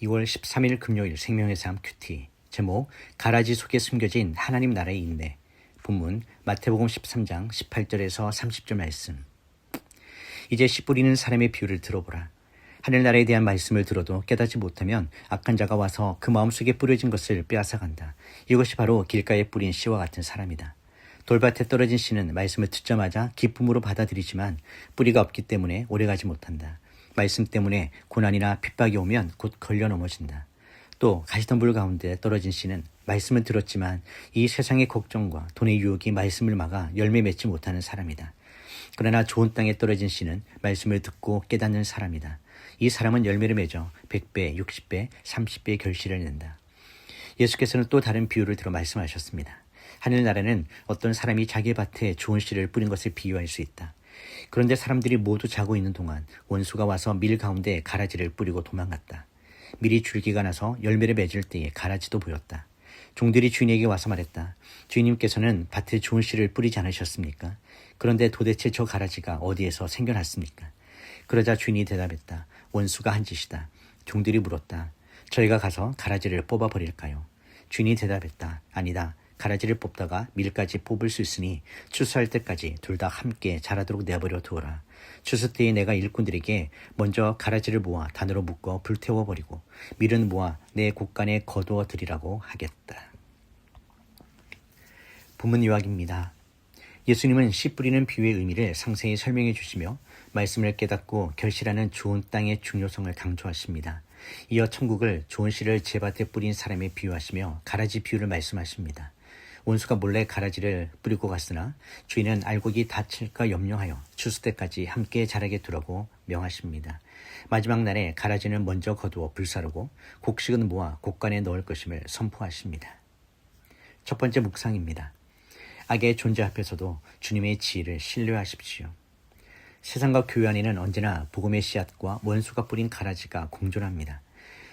2월 13일 금요일 생명의 삶 큐티 제목 가라지 속에 숨겨진 하나님 나라의 인내. 본문 마태복음 13장 18절에서 30절 말씀. 이제 씨 뿌리는 사람의 비유를 들어보라. 하늘나라에 대한 말씀을 들어도 깨닫지 못하면 악한 자가 와서 그 마음속에 뿌려진 것을 빼앗아간다. 이것이 바로 길가에 뿌린 씨와 같은 사람이다. 돌밭에 떨어진 씨는 말씀을 듣자마자 기쁨으로 받아들이지만 뿌리가 없기 때문에 오래가지 못한다. 말씀 때문에 고난이나 핍박이 오면 곧 걸려 넘어진다. 또 가시덤불 가운데 떨어진 씨는 말씀을 들었지만 이 세상의 걱정과 돈의 유혹이 말씀을 막아 열매 맺지 못하는 사람이다. 그러나 좋은 땅에 떨어진 씨는 말씀을 듣고 깨닫는 사람이다. 이 사람은 열매를 맺어 100배, 60배, 30배의 결실을 낸다. 예수께서는 또 다른 비유를 들어 말씀하셨습니다. 하늘나라는 어떤 사람이 자기 밭에 좋은 씨를 뿌린 것을 비유할 수 있다. 그런데 사람들이 모두 자고 있는 동안 원수가 와서 밀 가운데 가라지를 뿌리고 도망갔다. 밀이 줄기가 나서 열매를 맺을 때에 가라지도 보였다. 종들이 주인에게 와서 말했다. 주인님께서는 밭에 좋은 씨를 뿌리지 않으셨습니까? 그런데 도대체 저 가라지가 어디에서 생겨났습니까? 그러자 주인이 대답했다. 원수가 한 짓이다. 종들이 물었다. 저희가 가서 가라지를 뽑아버릴까요? 주인이 대답했다. 아니다. 가라지를 뽑다가 밀까지 뽑을 수 있으니 추수할 때까지 둘 다 함께 자라도록 내버려 두어라. 추수 때에 내가 일꾼들에게 먼저 가라지를 모아 단으로 묶어 불태워버리고 밀은 모아 내 곳간에 거두어 드리라고 하겠다. 본문 요약입니다. 예수님은 씨 뿌리는 비유의 의미를 상세히 설명해 주시며 말씀을 깨닫고 결실하는 좋은 땅의 중요성을 강조하십니다. 이어 천국을 좋은 씨를 제 밭에 뿌린 사람에 비유하시며 가라지 비유를 말씀하십니다. 원수가 몰래 가라지를 뿌리고 갔으나 주인은 알곡이 다칠까 염려하여 추수 때까지 함께 자라게 두라고 명하십니다. 마지막 날에 가라지는 먼저 거두어 불사르고 곡식은 모아 곡간에 넣을 것임을 선포하십니다. 첫 번째 묵상입니다. 악의 존재 앞에서도 주님의 지혜를 신뢰하십시오. 세상과 교회 안에는 언제나 복음의 씨앗과 원수가 뿌린 가라지가 공존합니다.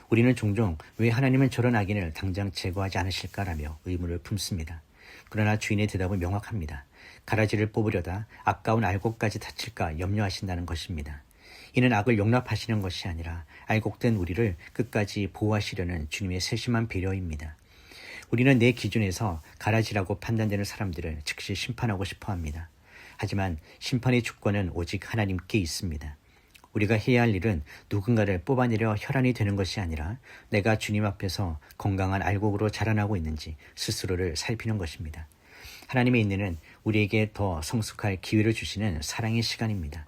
우리는 종종 왜 하나님은 저런 악인을 당장 제거하지 않으실까라며 의문을 품습니다. 그러나 주인의 대답은 명확합니다. 가라지를 뽑으려다 아까운 알곡까지 다칠까 염려하신다는 것입니다. 이는 악을 용납하시는 것이 아니라 알곡된 우리를 끝까지 보호하시려는 주님의 세심한 배려입니다. 우리는 내 기준에서 가라지라고 판단되는 사람들을 즉시 심판하고 싶어 합니다. 하지만 심판의 주권은 오직 하나님께 있습니다. 우리가 해야 할 일은 누군가를 뽑아내려 혈안이 되는 것이 아니라 내가 주님 앞에서 건강한 알곡으로 자라나고 있는지 스스로를 살피는 것입니다. 하나님의 인내는 우리에게 더 성숙할 기회를 주시는 사랑의 시간입니다.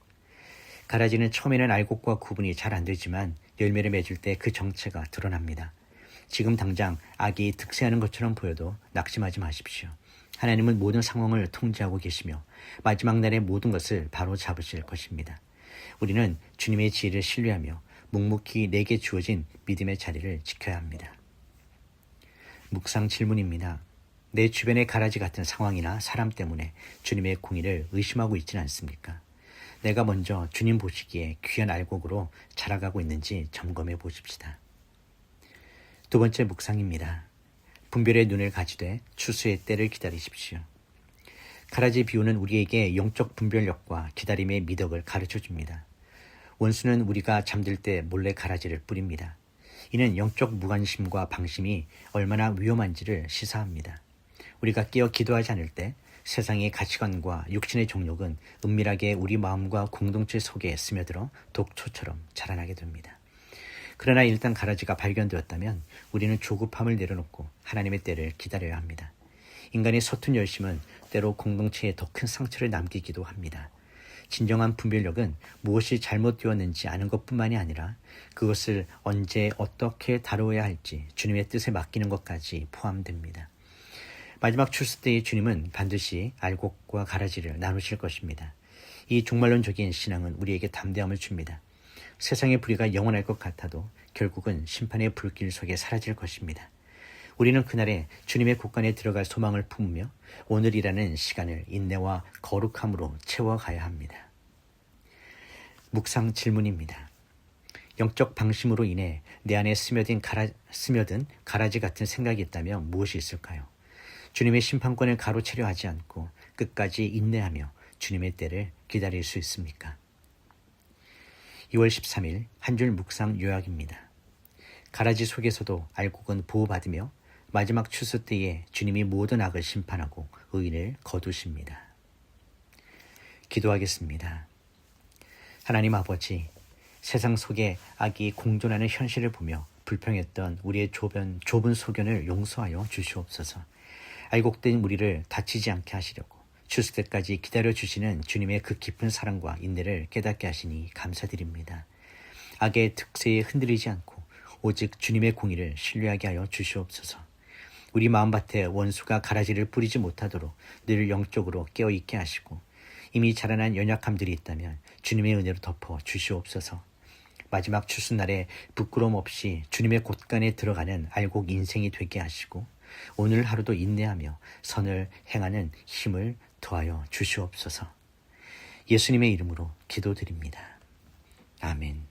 가라지는 처음에는 알곡과 구분이 잘 안 되지만 열매를 맺을 때 그 정체가 드러납니다. 지금 당장 악이 득세하는 것처럼 보여도 낙심하지 마십시오. 하나님은 모든 상황을 통제하고 계시며 마지막 날의 모든 것을 바로 잡으실 것입니다. 우리는 주님의 지혜를 신뢰하며 묵묵히 내게 주어진 믿음의 자리를 지켜야 합니다. 묵상 질문입니다. 내 주변의 가라지 같은 상황이나 사람 때문에 주님의 공의를 의심하고 있지는 않습니까? 내가 먼저 주님 보시기에 귀한 알곡으로 자라가고 있는지 점검해 보십시다. 두 번째 묵상입니다. 분별의 눈을 가지되 추수의 때를 기다리십시오. 가라지 비유는 우리에게 영적 분별력과 기다림의 미덕을 가르쳐줍니다. 원수는 우리가 잠들 때 몰래 가라지를 뿌립니다. 이는 영적 무관심과 방심이 얼마나 위험한지를 시사합니다. 우리가 깨어 기도하지 않을 때 세상의 가치관과 육신의 정욕은 은밀하게 우리 마음과 공동체 속에 스며들어 독초처럼 자라나게 됩니다. 그러나 일단 가라지가 발견되었다면 우리는 조급함을 내려놓고 하나님의 때를 기다려야 합니다. 인간의 서툰 열심은 때로 공동체에 더 큰 상처를 남기기도 합니다. 진정한 분별력은 무엇이 잘못되었는지 아는 것뿐만이 아니라 그것을 언제 어떻게 다루어야 할지 주님의 뜻에 맡기는 것까지 포함됩니다. 마지막 출수 때의 주님은 반드시 알곡과 가라지를 나누실 것입니다. 이 종말론적인 신앙은 우리에게 담대함을 줍니다. 세상의 불의가 영원할 것 같아도 결국은 심판의 불길 속에 사라질 것입니다. 우리는 그날에 주님의 곳간에 들어갈 소망을 품으며 오늘이라는 시간을 인내와 거룩함으로 채워가야 합니다. 묵상 질문입니다. 영적 방심으로 인해 내 안에 스며든 가라지 같은 생각이 있다면 무엇이 있을까요? 주님의 심판권을 가로채려 하지 않고 끝까지 인내하며 주님의 때를 기다릴 수 있습니까? 2월 13일 한 줄 묵상 요약입니다. 가라지 속에서도 알곡은 보호받으며 마지막 추수 때에 주님이 모든 악을 심판하고 의인을 거두십니다. 기도하겠습니다. 하나님 아버지, 세상 속에 악이 공존하는 현실을 보며 불평했던 우리의 좁은 소견을 용서하여 주시옵소서. 알곡된 우리를 다치지 않게 하시려고 추수 때까지 기다려주시는 주님의 그 깊은 사랑과 인내를 깨닫게 하시니 감사드립니다. 악의 특세에 흔들리지 않고 오직 주님의 공의를 신뢰하게 하여 주시옵소서. 우리 마음밭에 원수가 가라지를 뿌리지 못하도록 늘 영적으로 깨어있게 하시고 이미 자라난 연약함들이 있다면 주님의 은혜로 덮어 주시옵소서. 마지막 추수날에 부끄러움 없이 주님의 곳간에 들어가는 알곡 인생이 되게 하시고 오늘 하루도 인내하며 선을 행하는 힘을 더하여 주시옵소서. 예수님의 이름으로 기도드립니다. 아멘.